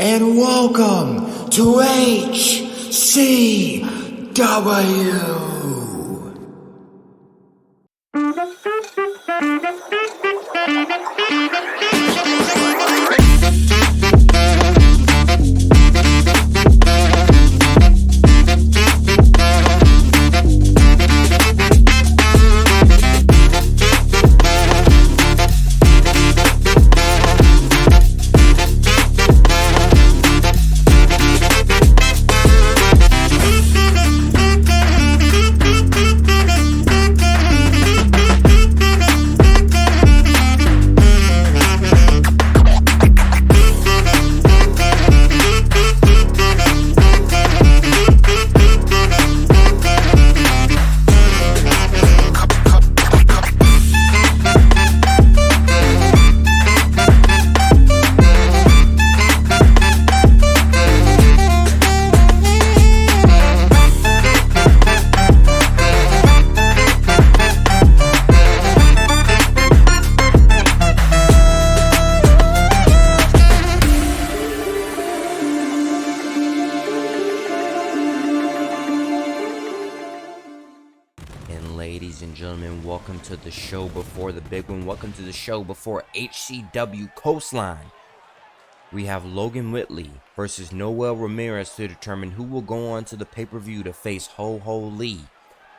and welcome to HCW. Ladies and gentlemen, welcome to the show before the big one. Welcome to the show before HCW Coastline. We have Logan Whitley versus Noel Ramirez to determine who will go on to the pay-per-view to face Ho Ho Lee.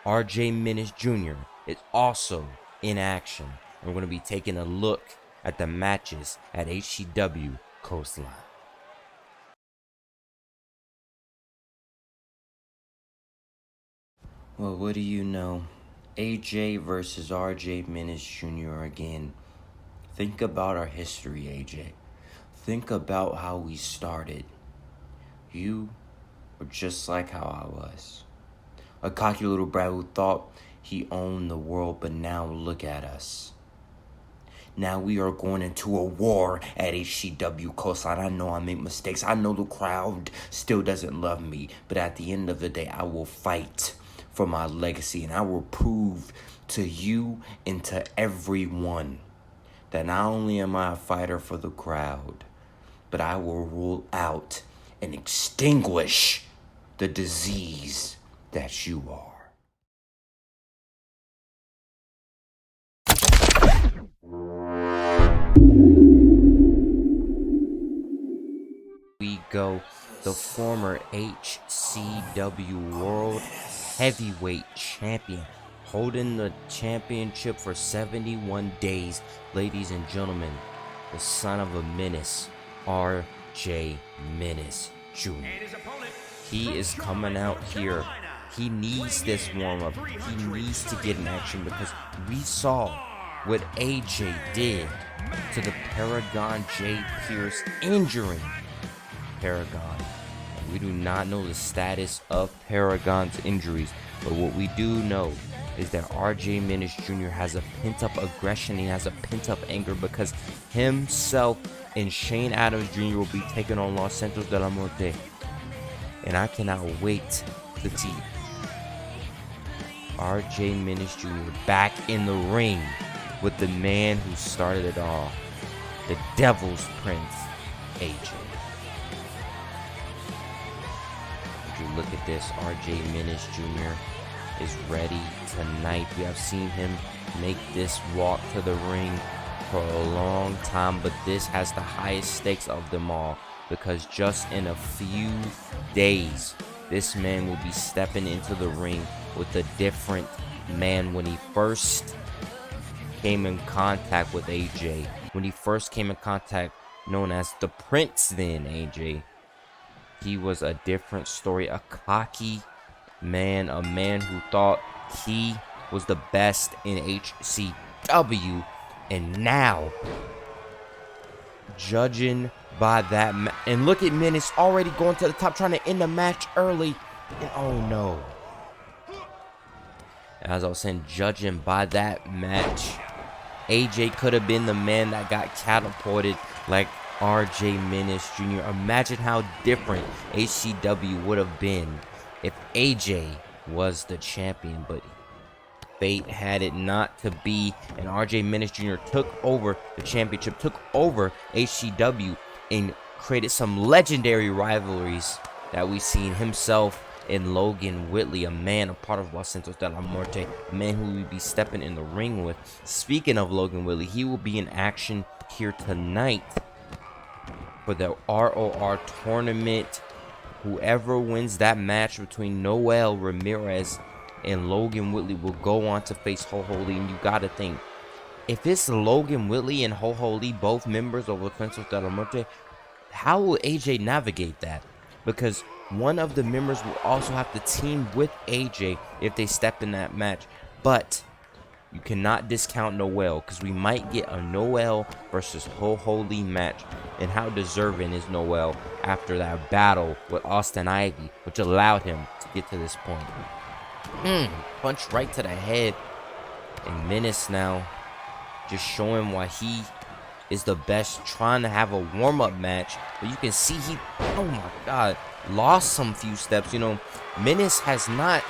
RJ Menace Jr. is also in action. We're going to be taking a look at the matches at HCW Coastline. Well, what do you know? AJ versus RJ Menace Jr. again. Think about our history, AJ. Think about how we started. You were just like how I was. A cocky little brat who thought he owned the world, but now look at us. Now we are going into a war at HCW Coastline. I know I make mistakes. I know the crowd still doesn't love me, but at the end of the day, I will fight for my legacy, and I will prove to you and to everyone that not only am I a fighter for the crowd, but I will rule out and extinguish the disease that you are. We go, the former HCW World Heavyweight Champion, holding the championship for 71 days. Ladies and gentlemen, the son of a menace, RJ Menace Jr. He is coming out here. He needs this warm-up. He needs to get in action because we saw what AJ did to the Paragon J. Pierce, injuring Paragon. We do not know the status of Paragon's injuries, but what we do know is that RJ Menace Jr. has a pent-up aggression. He has a pent-up anger because himself and Shane Adams Jr. will be taking on Los Santos de la Muerte. And I cannot wait to see RJ Menace Jr. back in the ring with the man who started it all, the Devil's Prince, AJ. Look at this, RJ Menace Jr. is ready tonight. We have seen him make this walk to the ring for a long time, but this has the highest stakes of them all because just in a few days, this man will be stepping into the ring with a different man. When he first came in contact with AJ, when he first came in contact, known as the Prince then, AJ, he was a different story, a cocky man, a man who thought he was the best in HCW. And now, judging by that, and look at Menace already going to the top, trying to end the match early. And oh no. As I was saying, judging by that match, AJ could have been the man that got catapulted like RJ Menace Jr. Imagine how different HCW would have been if AJ was the champion, but fate had it not to be, and RJ Menace Jr. took over the championship, took over HCW, and created some legendary rivalries that we've seen himself and Logan Whitley, a man, a part of Los Santos de la Muerte, a man who we'll be stepping in the ring with. Speaking of Logan Whitley, he will be in action here tonight for the ROR tournament. Whoever wins that match between Noel, Ramirez, and Logan Whitley will go on to face Ho Ho Lee. And you gotta think, if it's Logan Whitley and Ho Ho Lee, both members of Los Santos de la Muerte, how will AJ navigate that? Because one of the members will also have to team with AJ if they step in that match. But you cannot discount Noel, because we might get a Noel versus Ho Ho Lee match. And how deserving is Noel after that battle with Austin Ivy, which allowed him to get to this point. Punch right to the head. And Menace now just showing why he is the best, trying to have a warm-up match. But you can see he, oh my God, lost some few steps. Menace has not,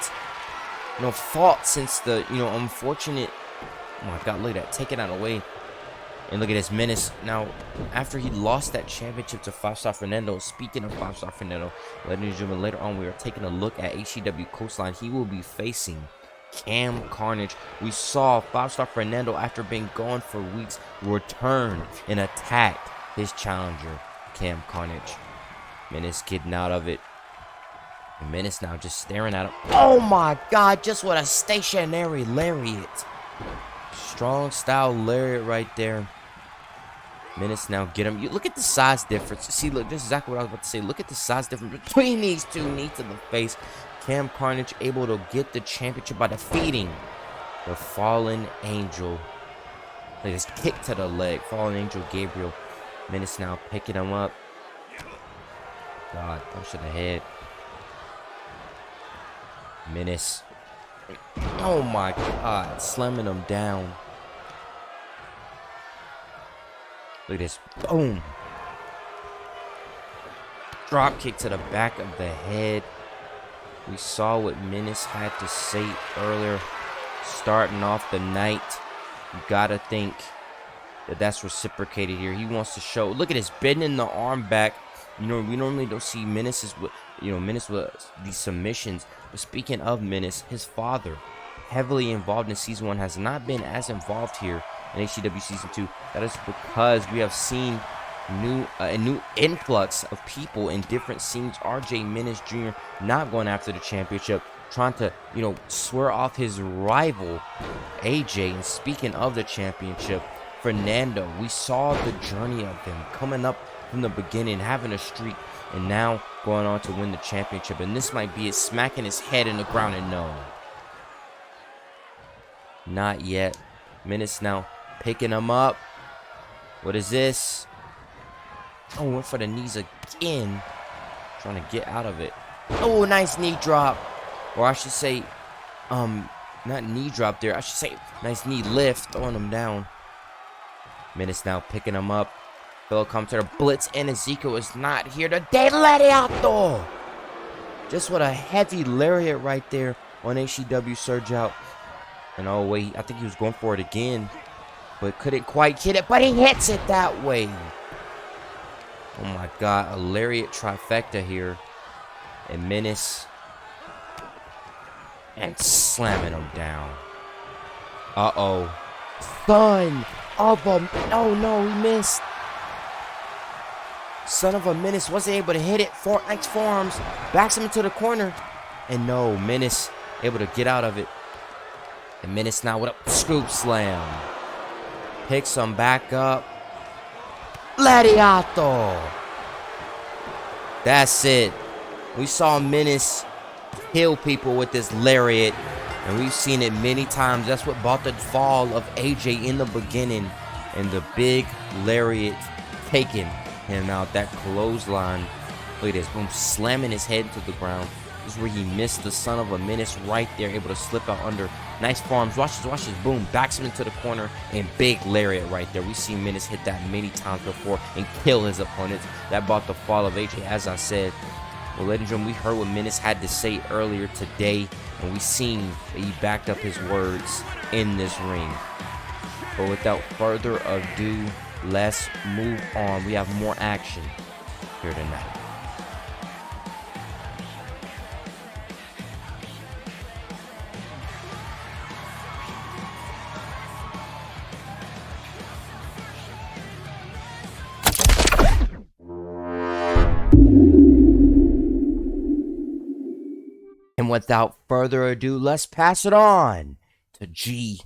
fought since the, unfortunate, oh my God, look at that, taking that away. And look at this, Menace. Now, after he lost that championship to 5-Star Fernando, speaking of 5-Star Fernando, ladies and gentlemen, later on we are taking a look at HCW Coastline. He will be facing Cam Carnage. We saw 5-Star Fernando, after being gone for weeks, return and attack his challenger, Cam Carnage. Menace getting out of it. And Menace now just staring at him. Oh my God, just what a stationary lariat. Strong style lariat right there. Menace now get him. You look at the size difference. See, look, this is exactly what I was about to say. Look at the size difference between these two. Knee to the face. Cam Carnage able to get the championship by defeating the Fallen Angel. Like this kick to the leg. Fallen Angel Gabriel. Menace now picking him up. God, punch to the head. Menace. Oh my God, slamming him down. Look at this. Boom. Drop kick to the back of the head. We saw what Menace had to say earlier. Starting off the night. You gotta think that that's reciprocated here. He wants to show. Look at this, bending the arm back. We normally don't see Menaces with, Menace with these submissions. But speaking of Menace, his father, heavily involved in Season 1, has not been as involved here in HCW Season 2. That is because we have seen a new influx of people in different scenes. RJ Menace Jr. not going after the championship, trying to, swear off his rival, AJ. And speaking of the championship, Fernando, we saw the journey of him coming up from the beginning, having a streak, and now going on to win the championship. And this might be it, smacking his head in the ground, and no. Not yet. Menace now picking him up. What is this? Oh, went for the knees again. Trying to get out of it. Oh, nice knee drop. Or I should say, not knee drop there. I should say nice knee lift, throwing him down. Menace now picking him up. Fellow commentator Blitz and Ezekiel is not here today. Lariato! Just what a heavy lariat right there on HCW Surgeout. And oh wait, I think he was going for it again, but couldn't quite hit it, but he hits it that way. Oh my God, a lariat trifecta here. And Menace. And slamming him down. Uh-oh. Son of a... Oh no, he missed. Son of a Menace wasn't able to hit it. Fortnite's forearms. Backs him into the corner. And no, Menace able to get out of it. And Menace now with a scoop slam. Picks him back up. Lariato. That's it. We saw Menace kill people with this lariat. And we've seen it many times. That's what brought the fall of AJ in the beginning. And the big lariat taking him out. That clothesline. Look at this. Boom. Slamming his head to the ground. This is where he missed the son of a Menace right there. Able to slip out under. Nice forearms. Watch this. Boom. Backs him into the corner. And big lariat right there. We've seen Menace hit that many times before and kill his opponents. That brought the fall of AJ, as I said. Well, ladies and gentlemen, we heard what Menace had to say earlier today. And we seen that he backed up his words in this ring. But without further ado, let's move on. We have more action here tonight. And without further ado, let's pass it on to GSW.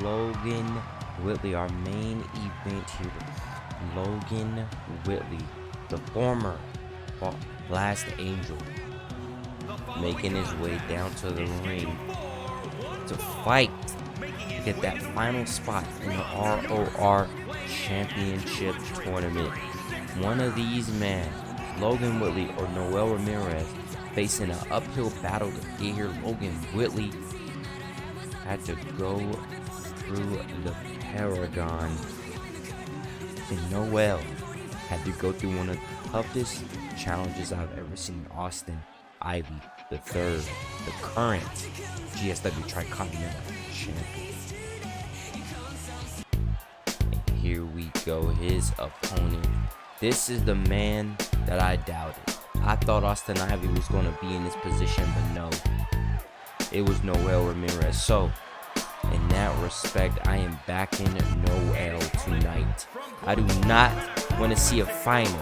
Logan Whitley, our main event here. Logan Whitley, the former Last Angel, making his way down to the ring to fight to get that final spot in the ROR Championship Tournament. One of these men, Logan Whitley or Noel Ramirez, facing an uphill battle to get here. Logan Whitley had to go through the Paragon, and Noel had to go through one of the toughest challenges I've ever seen. Austin Ivy III, the current GSW Tricontinental Champion. And here we go, his opponent. This is the man that I doubted. I thought Austin Ivy was going to be in this position, but no. It was Noel Ramirez. So, in that respect, I am backing Noel tonight. I do not want to see a final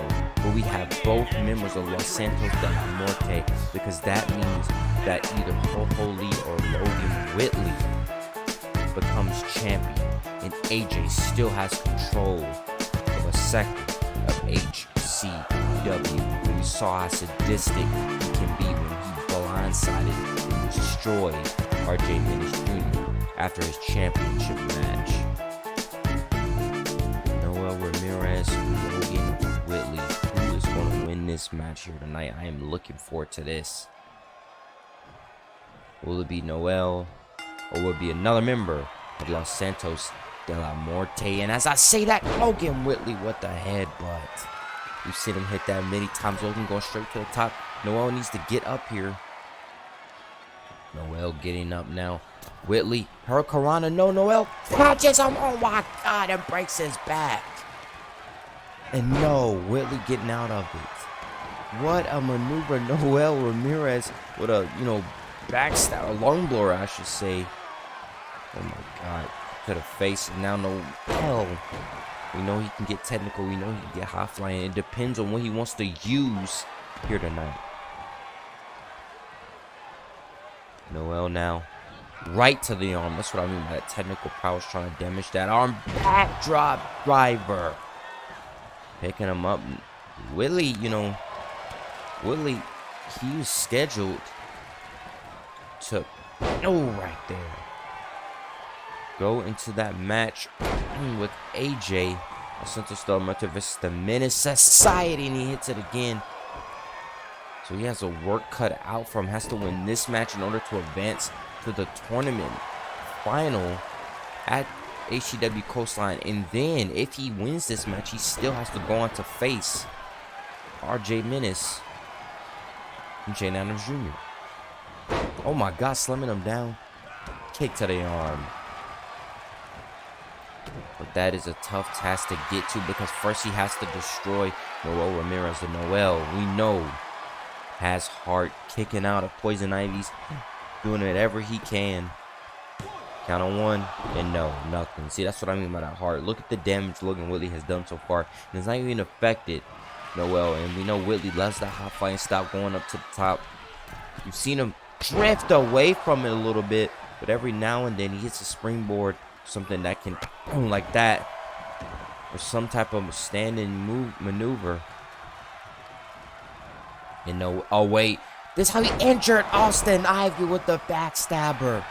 where we have both members of Los Santos de la Muerte, because that means that either Ho Lee or Logan Whitley becomes champion, and AJ still has control of a second of HCW. We saw how sadistic he can be when he blindsided and destroyed RJ Menace Jr. after his championship match. Noel Ramirez, Logan Whitley. Who is going to win this match here tonight? I am looking forward to this. Will it be Noel, or will it be another member of Los Santos de la Muerte? And as I say that, Logan Whitley with the headbutt. We've seen him hit that many times. Logan going straight to the top. Noel needs to get up here. Noel getting up now. Whitley, Hurricanrana, no, Noel catches him. Oh my God, and breaks his back. And no, Whitley getting out of it. What a maneuver. Noel Ramirez with a, backstab, a lung blower, I should say. Oh my God, to the face. And now Noel, we know he can get technical. We know he can get high flying. It depends on what he wants to use here tonight. Noel now, right to the arm. That's what I mean by that technical prowess, trying to damage that arm. Backdrop driver. Picking him up. Whitley, Whitley, he was scheduled to, right there, go into that match with AJ, Santos de la Muerte versus the Menace Society, and he hits it again. So he has a work cut out for him. Has to win this match in order to advance to the tournament final at HCW Coastline. And then if he wins this match, he still has to go on to face RJ Menace and Shane Adams Jr. Oh my God, slamming him down. Kick to the arm. But that is a tough task to get to because first he has to destroy Noel Ramirez. And Noel, we know, has heart, kicking out of Poison Ivy's, doing whatever he can. Count on one, and no, nothing. See, that's what I mean by that heart. Look at the damage Logan Whitley has done so far. And it's not even affected Noel. And we know Whitley loves that hot fight and stop going up to the top. You've seen him drift away from it a little bit, but every now and then he hits a springboard, something that can, like that, or some type of standing maneuver. And no, oh wait, this is how he injured Austin Ivy with the backstabber.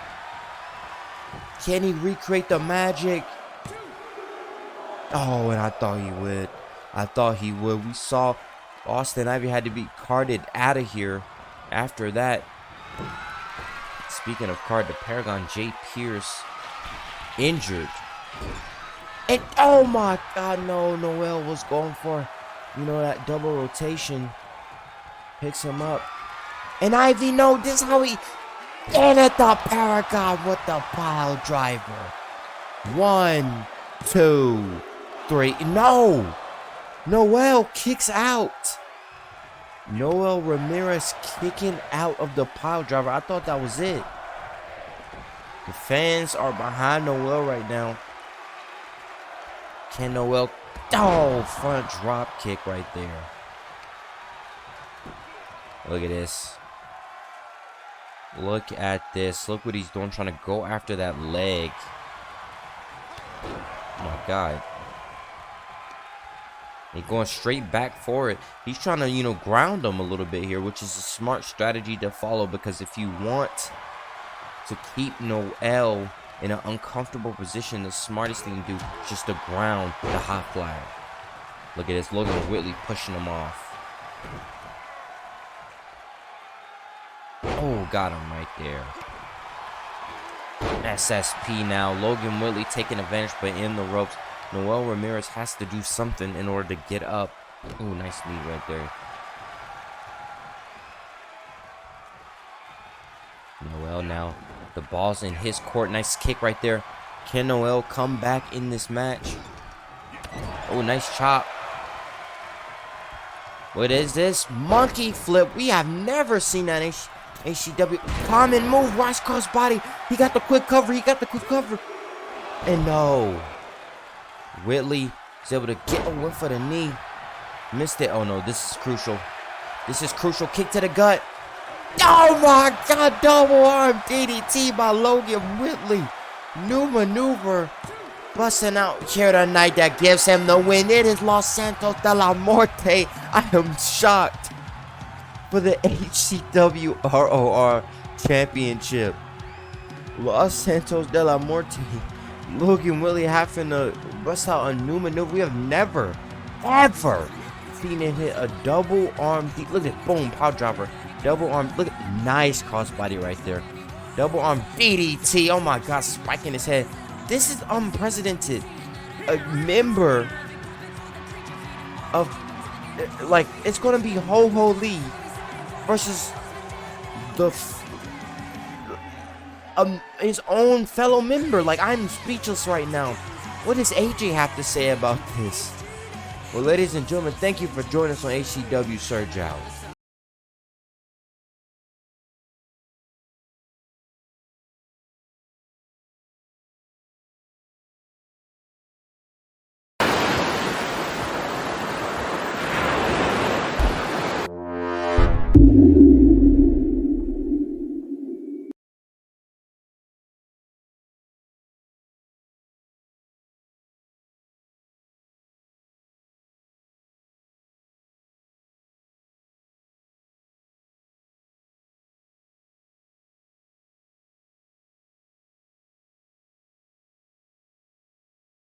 Can he recreate the magic? Oh, and I thought he would. I thought he would. We saw Austin Ivy had to be carted out of here after that. Speaking of card, the Paragon J. Pierce injured. And oh my God, no, Noel was going for, that double rotation. Picks him up. And Ivy, no, this is how he... And at the Paragon with the pile driver. 1, 2, 3. No! Noel kicks out. Noel Ramirez kicking out of the pile driver. I thought that was it. The fans are behind Noel right now. Can Noel... Oh, front drop kick right there. Look at this. Look at this. Look what he's doing, trying to go after that leg. Oh my God. He's going straight back for it. He's trying to, ground him a little bit here, which is a smart strategy to follow, because if you want to keep Noel in an uncomfortable position, the smartest thing to do is just to ground the high flyer. Look at this. Logan Whitley pushing him off. Oh, got him right there. SSP now. Logan Whitley taking advantage, but in the ropes. Noel Ramirez has to do something in order to get up. Oh, nice knee right there. Noel now. The ball's in his court. Nice kick right there. Can Noel come back in this match? Oh, nice chop. What is this? Monkey flip. We have never seen that in HCW. Common move. Watch cross body. He got the quick cover. And no. Whitley is able to get a whiff of the knee. Missed it. Oh no, this is crucial. Kick to the gut. Oh my God, double arm DDT by Logan Whitley. New maneuver. Busting out here tonight that gives him the win. It is Los Santos de la Muerte. I am shocked. For the HCW ROR Championship. Los Santos de la Muerte. Logan Whitley having to bust out a new maneuver. We have never, ever seen it hit a double arm. Look at boom, power dropper. Double arm. Look at nice crossbody right there. Double arm DDT. Oh my God, spiking his head. This is unprecedented. A member of, like, it's gonna be Ho Ho Lee versus the his own fellow member. Like, I'm speechless right now. What does AJ have to say about this? Well, ladies and gentlemen, thank you for joining us on HCW Surgeout.